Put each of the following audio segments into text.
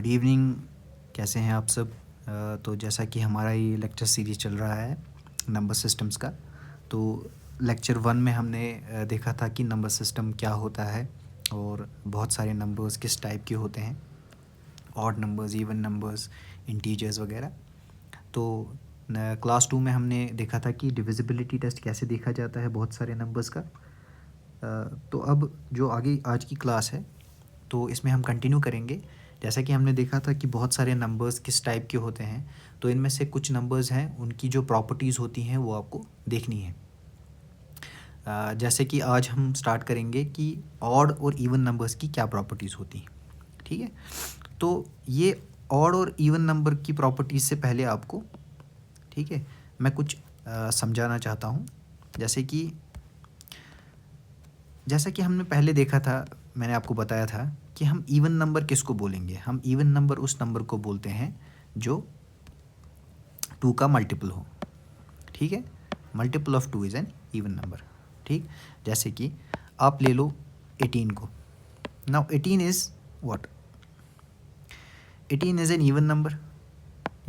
Good evening. कैसे हैं आप सब? तो जैसा कि हमारा ये लेक्चर सीरीज चल रहा है नंबर सिस्टम्स का, तो लेक्चर 1 में हमने देखा था कि नंबर सिस्टम क्या होता है और बहुत सारे नंबर्स किस टाइप के होते हैं, odd numbers, even numbers, integers वगैरह। तो क्लास 2 में हमने देखा था कि डिविजिबिलिटी टेस्ट कैसे देखा जाता है बहुत सारे नंबर्स का। तो अब जो आगे आज की क्लास है तो इसमें हम कंटिन्यू करेंगे। जैसा कि हमने देखा था कि बहुत सारे नंबर्स किस टाइप के होते हैं, तो इनमें से कुछ नंबर्स हैं उनकी जो प्रॉपर्टीज़ होती हैं वो आपको देखनी है। जैसे कि आज हम स्टार्ट करेंगे कि ऑड और इवन नंबर्स की क्या प्रॉपर्टीज़ होती हैं। ठीक है, तो ये ऑड और इवन नंबर की प्रॉपर्टीज़ से पहले आपको, ठीक है, मैं कुछ समझाना चाहता हूँ। जैसा कि हमने पहले देखा था, मैंने आपको बताया था कि हम इवन नंबर किसको बोलेंगे। हम इवन नंबर उस नंबर को बोलते हैं जो 2 का मल्टीपल हो। ठीक है, multiple of 2 is an even number. ठीक, जैसे कि आप ले लो 18 को। Now 18 is what? 18 is an even number,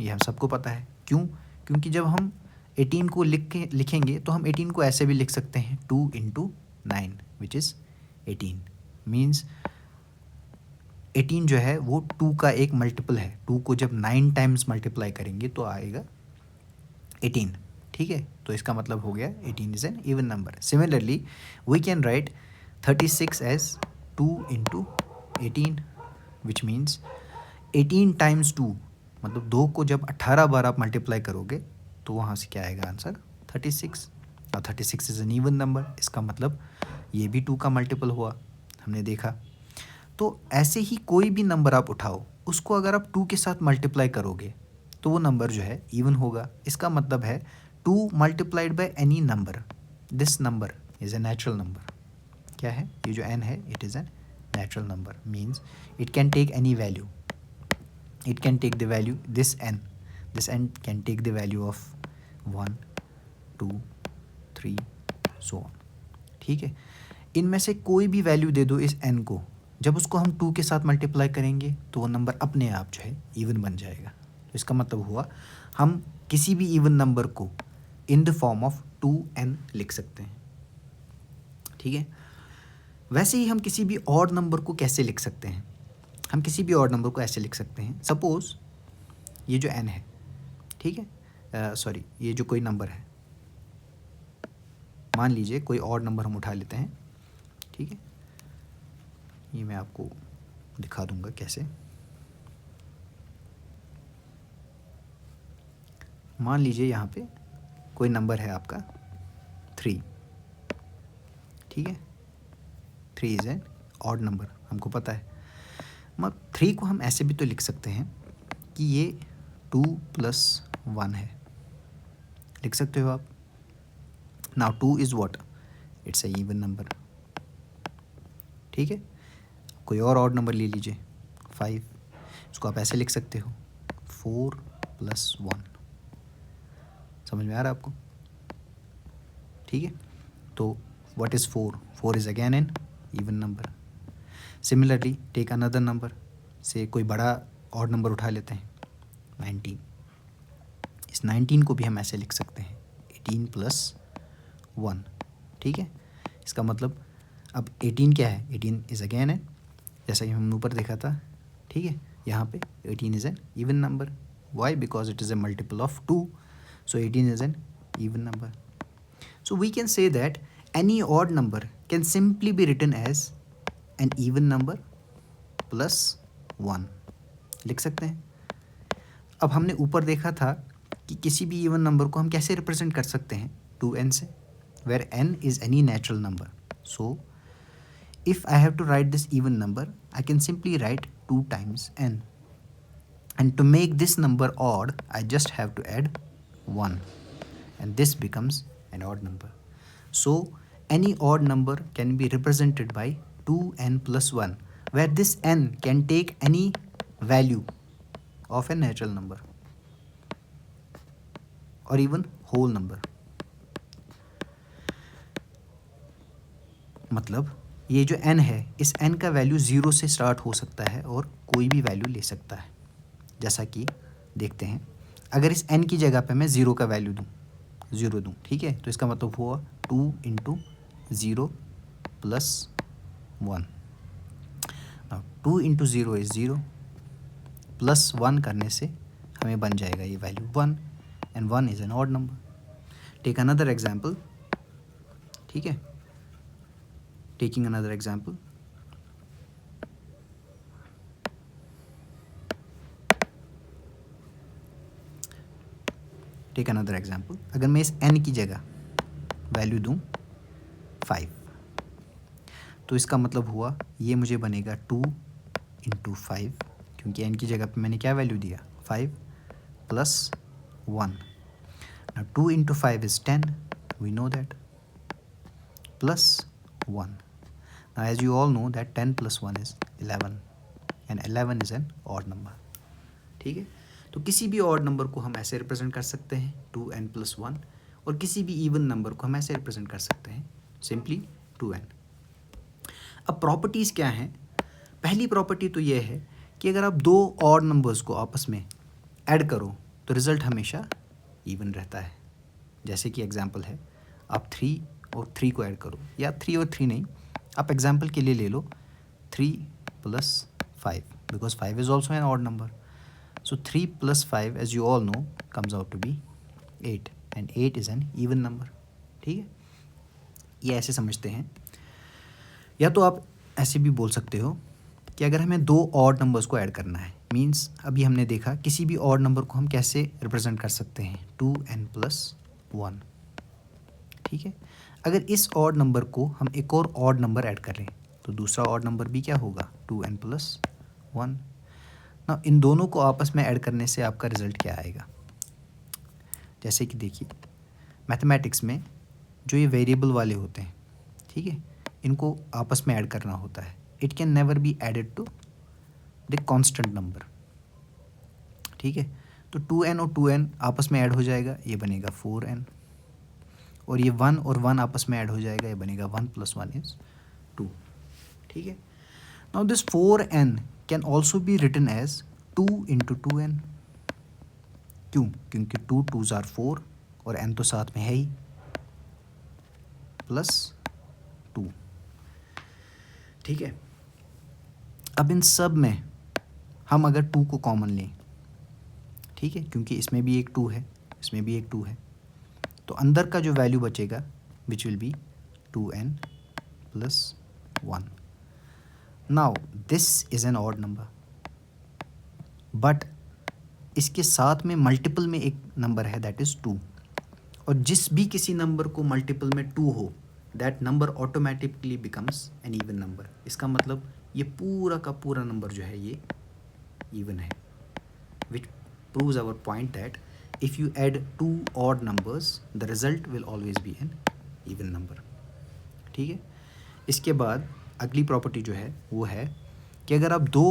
ये हम सबको पता है। क्यों? क्योंकि जब हम 18 को लिखेंगे तो हम 18 को ऐसे भी लिख सकते हैं 2 इंटू 9 विच इज़ 18। मीन्स 18 जो है वो 2 का एक मल्टीपल है। 2 को जब 9 टाइम्स मल्टीप्लाई करेंगे तो आएगा 18। ठीक है, तो इसका मतलब हो गया 18 is an even number. Similarly we can write 36 as 2 into 18 which means 18 times 2, मतलब 2 को जब 18 बार आप मल्टीप्लाई करोगे तो वहाँ से क्या आएगा आंसर? 36। और 36 इज़ एन इवन नंबर, इसका मतलब ये भी 2 का मल्टीपल हुआ, हमने देखा। तो ऐसे ही कोई भी नंबर आप उठाओ, उसको अगर आप 2 के साथ मल्टीप्लाई करोगे तो वो नंबर जो है इवन होगा। इसका मतलब है 2 multiplied by any number, this number is a natural number. क्या है ये जो n है? It is an natural number, means it can take any value. It can take the value this n can take the value of 1, 2, 3 so on. ठीक है, इनमें से कोई भी वैल्यू दे दो इस n को, जब उसको हम 2 के साथ मल्टीप्लाई करेंगे तो वो नंबर अपने आप जो है इवन बन जाएगा। तो इसका मतलब हुआ हम किसी भी इवन नंबर को in the form of 2n लिख सकते हैं। ठीक है, वैसे ही हम किसी भी ऑड नंबर को कैसे लिख सकते हैं? हम किसी भी ऑड नंबर को ऐसे लिख सकते हैं, सपोज ये जो n है, ठीक है, सॉरी, ये जो कोई नंबर है, मान लीजिए कोई ऑड नंबर हम उठा लेते हैं। ठीक है, ये मैं आपको दिखा दूंगा कैसे। मान लीजिए यहाँ पे कोई नंबर है आपका 3। ठीक है, 3 इज़ एन ऑड नंबर, हमको पता है। मगर 3 को हम ऐसे भी तो लिख सकते हैं कि ये 2 + 1 है, लिख सकते हो आप। Now 2 is what? It's a even number. ठीक है, कोई और ऑड नंबर ले लीजिए 5, इसको आप ऐसे लिख सकते हो 4 + 1। समझ में आ रहा है आपको? ठीक है, तो what is 4? 4 is again an even number. Similarly take another number, से कोई बड़ा ऑड नंबर उठा लेते हैं 19। इस 19 को भी हम ऐसे लिख सकते हैं 18 + 1। ठीक है, इसका मतलब अब 18 क्या है? 18 इज़ अगेन एन, जैसा कि हमने ऊपर देखा था। ठीक है, यहाँ पे 18 is an even number. Why? Because it is a multiple of 2, so 18 is an even number. So we can say that any odd number can simply be written as an even number plus 1, लिख सकते हैं। अब हमने ऊपर देखा था कि किसी भी इवन नंबर को हम कैसे रिप्रेजेंट कर सकते हैं 2n से, where n is any natural number. So if I have to write this even number, I can simply write 2 times n, and to make this number odd I just have to add 1, and this becomes an odd number. So any odd number can be represented by 2n + 1, where this n can take any value of a natural number or even whole number. मतलब ये जो n है, इस n का value 0 से start हो सकता है और कोई भी वैल्यू ले सकता है। जैसा कि देखते हैं, अगर इस n की जगह पे मैं 0 का वैल्यू दूँ, 0 दूँ, ठीक है, तो इसका मतलब हुआ 2 into 0 plus 1। 2 into 0 is 0, plus 1 करने से हमें बन जाएगा ये value 1, and 1 is an odd number. Take another example, ठीक है, taking another example, take another example, अगर मैं इस n की जगह वैल्यू दूँ 5, तो इसका मतलब हुआ ये मुझे बनेगा 2 इंटू 5, क्योंकि n की जगह पे मैंने क्या वैल्यू दिया 5 plus 1। Now 2 into 5 is 10, we know that, plus 1. Now as you all know that 10 plus 1 is 11, and 11 is an odd number, ठीक है। तो किसी भी ऑड नंबर को हम ऐसे रिप्रेजेंट कर सकते हैं 2n plus 1, और किसी भी इवन नंबर को हम ऐसे रिप्रेजेंट कर सकते हैं सिंपली 2n। अब प्रॉपर्टीज़ क्या हैं? पहली प्रॉपर्टी तो ये है कि अगर आप दो ऑड नंबर्स को आपस में ऐड करो तो रिज़ल्ट हमेशा इवन रहता है। जैसे कि एग्जांपल है, आप 3 और 3 को ऐड करो, या 3 और 3 नहीं, आप एग्जांपल के लिए ले लो 3 plus 5, because 5 is also an odd number. So 3 plus 5 as you all know comes out to be 8, and 8 is an even number, ठीक है। ये ऐसे समझते हैं। या तो आप ऐसे भी बोल सकते हो कि अगर हमें दो ऑड नंबर्स को ऐड करना है, मीन्स अभी हमने देखा किसी भी ऑड नंबर को हम कैसे रिप्रेजेंट कर सकते हैं 2n प्लस 1, ठीक है। अगर इस ऑड नंबर को हम एक और ऑड नंबर ऐड करें तो दूसरा ऑड नंबर भी क्या होगा 2n प्लस 1। ना इन दोनों को आपस में ऐड करने से आपका रिजल्ट क्या आएगा? जैसे कि देखिए, मैथमेटिक्स में जो ये वेरिएबल वाले होते हैं, ठीक है, इनको आपस में ऐड करना होता है। It can never be added to the constant number, ठीक है। तो 2n और 2n आपस में ऐड हो जाएगा, ये बनेगा 4n, और ये 1 और 1 आपस में ऐड हो जाएगा, ये बनेगा 1 प्लस 1 इज़ 2, ठीक है। Now this 4n can also be written as 2 into 2n। क्यों? क्योंकि 2 2s आर 4 और n तो साथ में है ही, प्लस 2, ठीक है। अब इन सब में हम अगर 2 को कॉमन लें, ठीक है, क्योंकि इसमें भी एक 2 है, इसमें भी एक 2 है, तो अंदर का जो वैल्यू बचेगा which will be 2n plus 1। Now this is an odd number, but इसके साथ में मल्टीपल में एक नंबर है दैट इज़ 2, और जिस भी किसी नंबर को मल्टीपल में 2 हो that number automatically becomes N even number. इसका मतलब ये पूरा का पूरा नंबर जो है ये इवन है, which proves our point that if you add two odd numbers the result will always be an even number, ठीक है। इसके बाद अगली प्रॉपर्टी जो है वो है कि अगर आप दो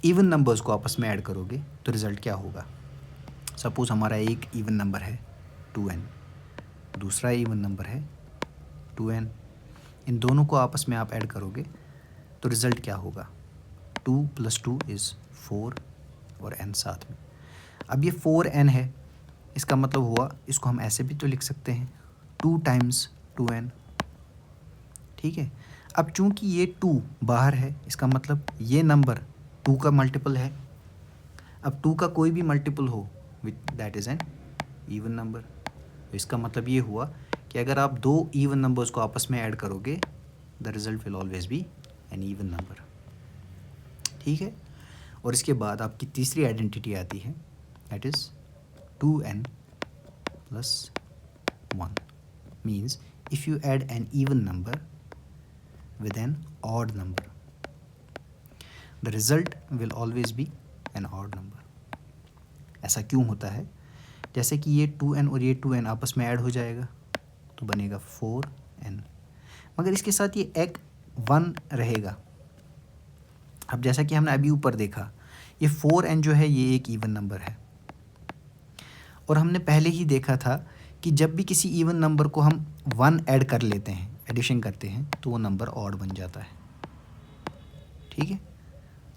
इवन नंबर्स को आपस में ऐड करोगे तो रिज़ल्ट क्या होगा। सपोज़ हमारा एक इवन नंबर है 2n, दूसरा इवन नंबर है 2n, इन दोनों को आपस में आप ऐड करोगे तो रिज़ल्ट क्या होगा 2 + 2 इज़ 4 और n साथ में। अब ये 4n है, इसका मतलब हुआ इसको हम ऐसे भी तो लिख सकते हैं 2 टाइम्स 2n, ठीक है। अब चूंकि ये 2 बाहर है, इसका मतलब ये नंबर 2 का मल्टीपल है। अब 2 का कोई भी मल्टीपल हो with that is an even number. तो इसका मतलब ये हुआ कि अगर आप दो इवन नंबर्स को आपस में ऐड करोगे the result will always be an even number, ठीक है। और इसके बाद आपकी तीसरी आइडेंटिटी आती है that is 2n plus 1, means if you add an even number with an odd number the result will always be an odd number। ऐसा क्यों होता है? जैसे कि ये 2n और ये 2n आपस में ऐड हो जाएगा तो बनेगा 4n, मगर इसके साथ ये एक 1 रहेगा। अब जैसा कि हमने अभी ऊपर देखा ये 4n जो है ये एक इवन नंबर है, और हमने पहले ही देखा था कि जब भी किसी इवन नंबर को हम 1 ऐड कर लेते हैं, एडिशन करते हैं तो वो नंबर ऑड बन जाता है, ठीक है।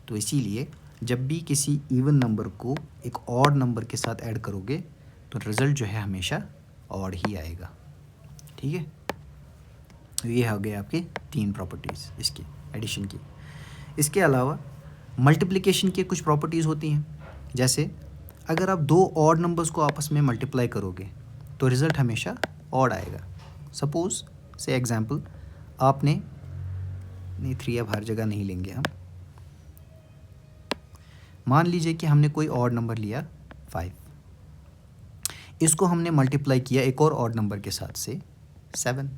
तो इसीलिए जब भी किसी इवन नंबर को एक ऑड नंबर के साथ ऐड करोगे तो रिज़ल्ट जो है हमेशा ऑड ही आएगा, ठीक है। तो ये हो गए आपके 3 प्रॉपर्टीज़ इसकी एडिशन की। इसके अलावा मल्टीप्लिकेशन की कुछ प्रॉपर्टीज़ होती हैं, जैसे अगर आप 2 ऑड नंबर्स को आपस में मल्टीप्लाई करोगे तो रिज़ल्ट हमेशा ऑड आएगा। सपोज़ से एग्जांपल आपने नहीं 3 अब हर जगह नहीं लेंगे हम, मान लीजिए कि हमने कोई ऑड नंबर लिया 5, इसको हमने मल्टीप्लाई किया एक और ऑड नंबर के साथ से 7।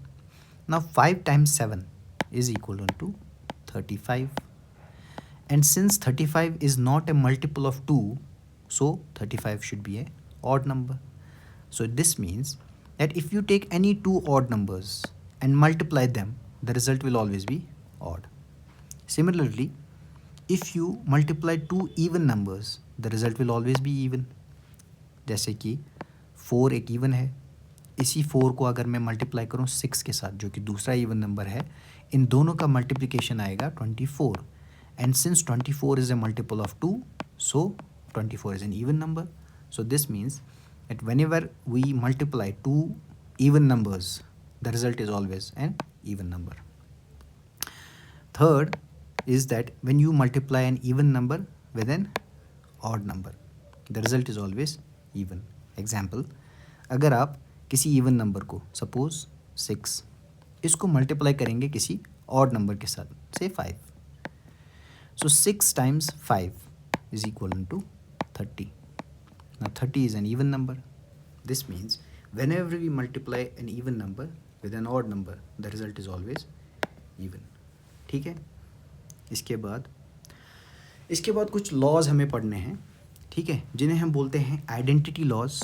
Now 5 times 7 is equal to 35, and since 35 is not a multiple of 2, so 35 should be a odd number. So this means that if you take any 2 odd numbers and multiply them, the result will always be odd. Similarly, if you multiply 2 even numbers, the result will always be even. जैसे कि 4 एक even है, इसी 4 को अगर मैं multiply करूँ 6 के साथ जो कि दूसरा इवन नंबर है, इन दोनों का मल्टीप्लिकेशन आएगा 24, and since 24 is a multiple of 2, so 24 is an even number. So this means that whenever we multiply 2 even numbers, the result is always an even number. Third is that when you multiply an even number with an odd number, the result is always even. Example, अगर आप किसी even number को suppose 6 इसको multiply करेंगे किसी odd number के साथ, say 5. So 6 times 5 is equal to 30. Now 30 is an even number. This means whenever we multiply an even number with an odd number, the result is always even. ठीक है। इसके बाद कुछ laws हमें पढ़ने हैं, ठीक है, जिन्हें हम बोलते हैं identity laws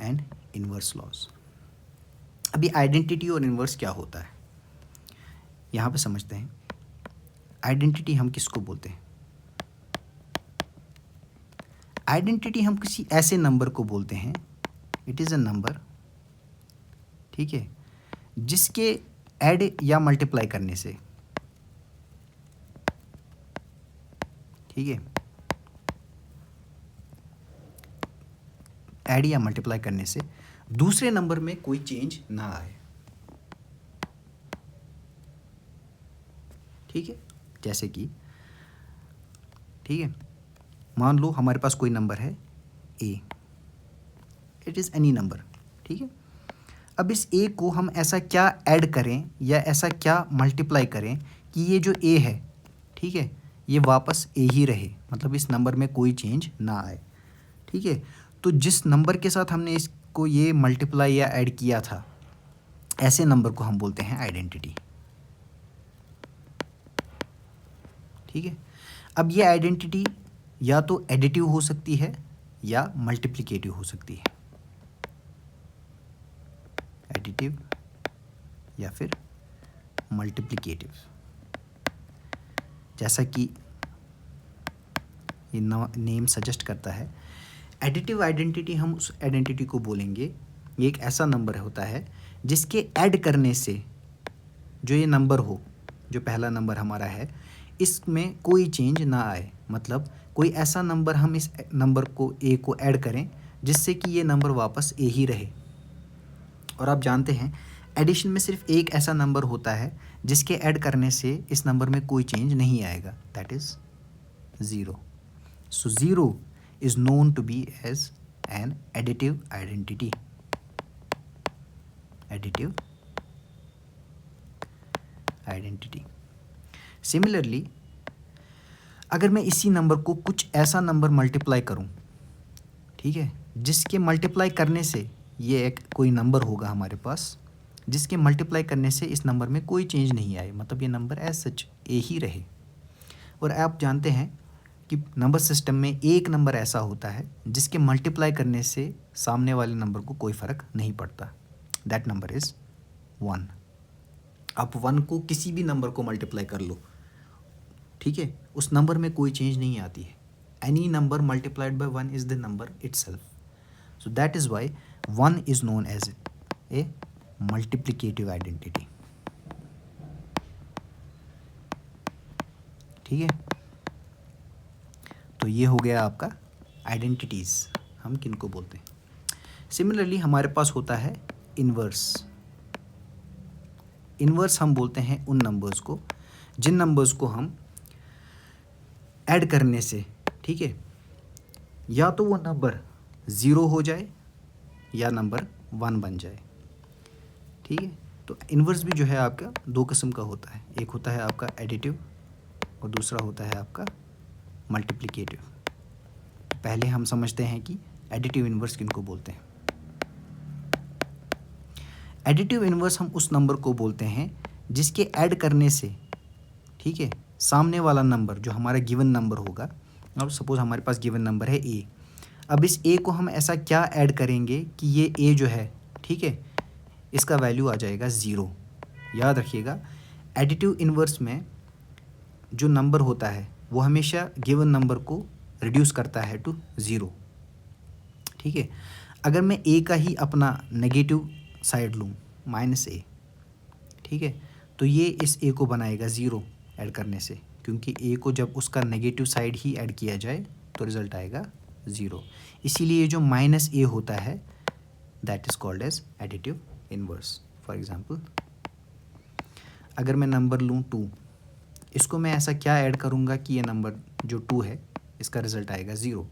and inverse laws. अभी आइडेंटिटी और इन्वर्स क्या होता है यहाँ पे समझते हैं। आइडेंटिटी हम किसको बोलते हैं? आइडेंटिटी हम किसी ऐसे नंबर को बोलते हैं, इट इज़ अ नंबर, ठीक है, जिसके ऐड या मल्टीप्लाई करने से, ठीक है, ऐड या मल्टीप्लाई करने से दूसरे नंबर में कोई चेंज ना आए, ठीक है। जैसे कि, ठीक है, मान लो हमारे पास कोई नंबर है a, it is any number, ठीक है। अब इस a को हम ऐसा क्या ऐड करें या ऐसा क्या मल्टीप्लाई करें कि ये जो a है, ठीक है, ये वापस a ही रहे, मतलब इस नंबर में कोई चेंज ना आए, ठीक है। तो जिस नंबर के साथ हमने इसको ये मल्टीप्लाई या ऐड किया था, ऐसे नंबर को हम बोलते हैं आइडेंटिटी, ठीक है। अब ये आइडेंटिटी या तो एडिटिव हो सकती है या मल्टीप्लिकेटिव हो सकती है, एडिटिव या फिर मल्टीप्लिकेटिव। जैसा कि ये नेम सजेस्ट करता है, एडिटिव आइडेंटिटी, हम उस आइडेंटिटी को बोलेंगे ये एक ऐसा नंबर होता है जिसके ऐड करने से जो ये नंबर हो, जो पहला नंबर हमारा है, इसमें कोई चेंज ना आए, मतलब कोई ऐसा नंबर हम इस नंबर को a को ऐड करें जिससे कि ये नंबर वापस a ही रहे। और आप जानते हैं एडिशन में सिर्फ एक ऐसा नंबर होता है जिसके ऐड करने से इस नंबर में कोई चेंज नहीं आएगा, that is 0. So 0 is known to be as an additive identity. Additive identity. Similarly, अगर मैं इसी नंबर को कुछ ऐसा नंबर मल्टीप्लाई करूं, ठीक है, जिसके मल्टीप्लाई करने से ये एक कोई नंबर होगा हमारे पास, जिसके मल्टीप्लाई करने से इस नंबर में कोई चेंज नहीं आए, मतलब ये नंबर एज सच ए ही रहे। और आप जानते हैं कि नंबर सिस्टम में एक नंबर ऐसा होता है जिसके मल्टीप्लाई करने से सामने वाले नंबर को कोई फ़र्क नहीं पड़ता, दैट नंबर इज़ 1। आप 1 को किसी भी नंबर को मल्टीप्लाई कर लो, ठीक है, उस नंबर में कोई चेंज नहीं आती है। Any number multiplied by 1 is the number itself. So that is why 1 is known as a multiplicative identity. ठीक है, तो ये हो गया आपका आइडेंटिटीज़, हम किन को बोलते हैं। सिमिलरली हमारे पास होता है इन्वर्स। इन्वर्स हम बोलते हैं उन नंबर्स को जिन नंबर्स को हम ऐड करने से, ठीक है, या तो वो नंबर 0 हो जाए या नंबर 1 बन जाए। ठीक है, तो इन्वर्स भी जो है आपका दो किस्म का होता है, एक होता है आपका एडिटिव और दूसरा होता है आपका मल्टीप्लिकेटिव। पहले हम समझते हैं कि एडिटिव इन्वर्स किनको बोलते हैं। एडिटिव इन्वर्स हम उस नंबर को बोलते हैं जिसके ऐड करने से, ठीक है, सामने वाला नंबर जो हमारा गिवन नंबर होगा, अब सपोज हमारे पास गिवन नंबर है ए, अब इस ए को हम ऐसा क्या ऐड करेंगे कि ये ए जो है, ठीक है, इसका वैल्यू आ जाएगा 0। याद रखिएगा, एडिटिव इन्वर्स में जो नंबर होता है वो हमेशा गिवन नंबर को रिड्यूस करता है टू 0। ठीक है, अगर मैं ए का ही अपना नेगेटिव साइड लूँ -a, ठीक है, तो ये इस ए को बनाएगा 0 ऐड करने से, क्योंकि ए को जब उसका नेगेटिव साइड ही ऐड किया जाए तो रिज़ल्ट आएगा 0। इसीलिए जो -a होता है that is called as additive inverse. For example, अगर मैं नंबर लूँ 2, इसको मैं ऐसा क्या ऐड करूँगा कि ये नंबर जो 2 है इसका रिज़ल्ट आएगा 0।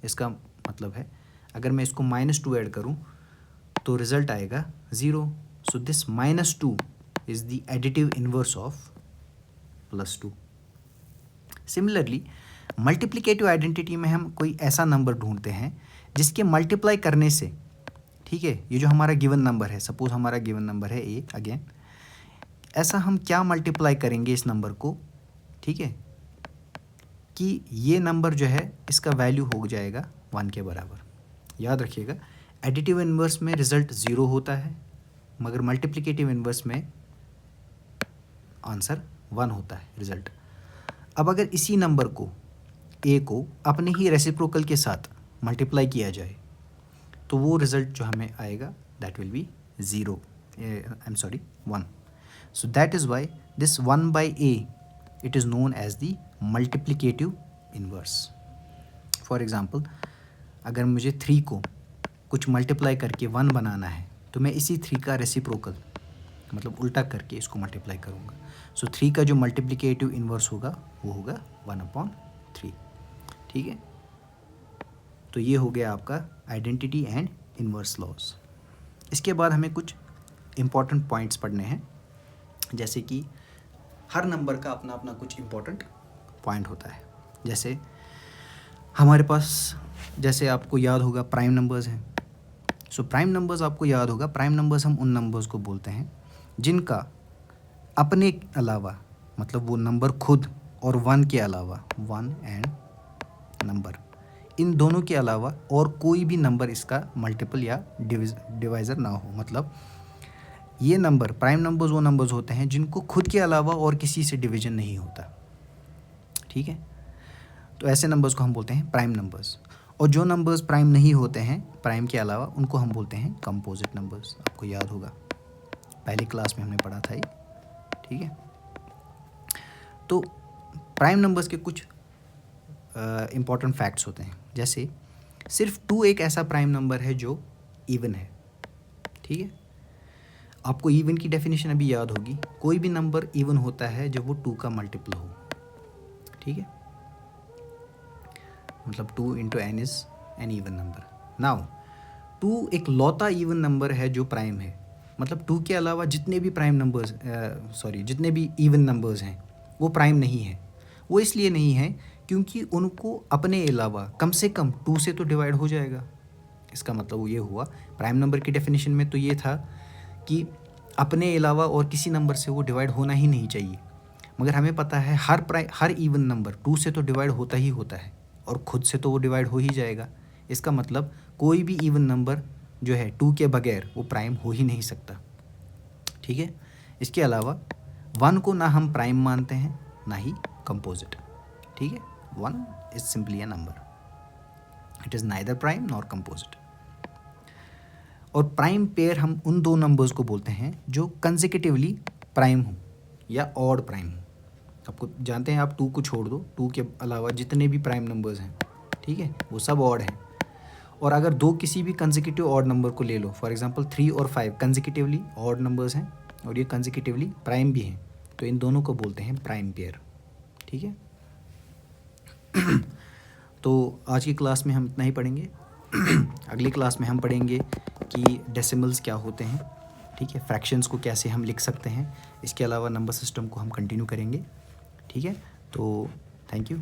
इसका मतलब है अगर मैं इसको -2 ऐड करूँ तो रिज़ल्ट आएगा 0। So this -2 is the additive inverse of +2। Similarly multiplicative identity में हम कोई ऐसा नंबर ढूंढते हैं जिसके मल्टीप्लाई करने से, ठीक है, ये जो हमारा गिवन नंबर है, सपोज हमारा गिवन नंबर है ए अगेन, ऐसा हम क्या मल्टीप्लाई करेंगे इस नंबर को, ठीक है, कि ये नंबर जो है इसका वैल्यू हो जाएगा 1 के बराबर। याद रखिएगा, एडिटिव इन्वर्स में रिज़ल्ट 0 होता है, मगर मल्टीप्लिकेटिव इन्वर्स में आंसर 1 होता है रिज़ल्ट। अब अगर इसी नंबर को ए को अपने ही रेसिप्रोकल के साथ मल्टीप्लाई किया जाए तो वो रिज़ल्ट जो हमें आएगा that will be 0, I am sorry 1। So that is why this 1/a it is known as the multiplicative inverse. For example, अगर मुझे 3 को कुछ मल्टीप्लाई करके 1 बनाना है तो मैं इसी 3 का रेसिप्रोकल मतलब उल्टा करके इसको मल्टीप्लाई करूँगा। सो 3 का जो मल्टीप्लिकेटिव इन्वर्स होगा वो होगा 1/3। ठीक है, तो ये हो गया आपका आइडेंटिटी एंड इन्वर्स लॉज। इसके बाद हमें कुछ इम्पॉर्टेंट पॉइंट्स पढ़ने हैं, जैसे कि हर नंबर का अपना अपना कुछ इम्पॉर्टेंट पॉइंट होता है। जैसे हमारे पास, जैसे आपको याद होगा प्राइम नंबर्स हैं। सो प्राइम नंबर्स आपको याद होगा, प्राइम नंबर्स हम उन नंबर्स को बोलते हैं जिनका अपने अलावा, मतलब वो नंबर खुद और 1 के अलावा, 1 एंड नंबर, इन दोनों के अलावा और कोई भी नंबर इसका मल्टीपल या डिवाइज़र ना हो। मतलब ये नंबर, प्राइम नंबर्स वो नंबर्स होते हैं जिनको खुद के अलावा और किसी से डिवीज़न नहीं होता। ठीक है, तो ऐसे नंबर्स को हम बोलते हैं प्राइम नंबर्स। और जो नंबर्स प्राइम नहीं होते हैं प्राइम के अलावा, उनको हम बोलते हैं कंपोजिट नंबर्स। आपको याद होगा, पहली क्लास में हमने पढ़ा था ये। ठीक है, तो प्राइम नंबर्स के कुछ इम्पॉर्टेंट फैक्ट्स होते हैं। जैसे सिर्फ 2 एक ऐसा प्राइम नंबर है जो इवन है। ठीक है, आपको इवन की डेफिनेशन अभी याद होगी, कोई भी नंबर इवन होता है जब वो 2 का मल्टीपल हो। ठीक है, मतलब 2 × n is an even number. Now 2 एक लौता इवन नंबर है जो प्राइम है। मतलब 2 के अलावा जितने भी प्राइम नंबर्स जितने भी इवन नंबर्स हैं वो प्राइम नहीं है। वो इसलिए नहीं है क्योंकि उनको अपने अलावा कम से कम 2 से तो डिवाइड हो जाएगा। इसका मतलब ये हुआ, प्राइम नंबर की डेफिनेशन में तो ये था कि अपने अलावा और किसी नंबर से वो डिवाइड होना ही नहीं चाहिए। मगर हमें पता है हर इवन नंबर 2 से तो डिवाइड होता ही होता है और खुद से तो वो डिवाइड हो ही जाएगा। इसका मतलब कोई भी इवन नंबर जो है 2 के बगैर वो प्राइम हो ही नहीं सकता। ठीक है, इसके अलावा 1 को ना हम प्राइम मानते हैं ना ही कंपोजिट। ठीक है, 1 is simply a number, it is neither prime nor composite. और प्राइम पेयर हम उन 2 नंबर्स को बोलते हैं जो कंसेक्यूटिवली प्राइम हो या ऑड प्राइम हो। आपको जानते हैं, आप 2 को छोड़ दो, 2 के अलावा जितने भी प्राइम नंबर्स हैं, ठीक है, वो सब ऑड हैं। और अगर 2 किसी भी कंसेक्यूटिव ऑड नंबर को ले लो, फॉर एग्जांपल 3 और 5 कंसेक्यूटिवली ऑड नंबर्स हैं और ये कंसेक्यूटिवली प्राइम भी हैं, तो इन दोनों को बोलते हैं प्राइम पेयर, ठीक है। तो आज की क्लास में हम इतना ही पढ़ेंगे। अगली क्लास में हम पढ़ेंगे कि डेसिमल्स क्या होते हैं, ठीक है, फ्रैक्शंस को कैसे हम लिख सकते हैं, इसके अलावा नंबर सिस्टम को हम कंटिन्यू करेंगे, ठीक है। तो थैंक यू।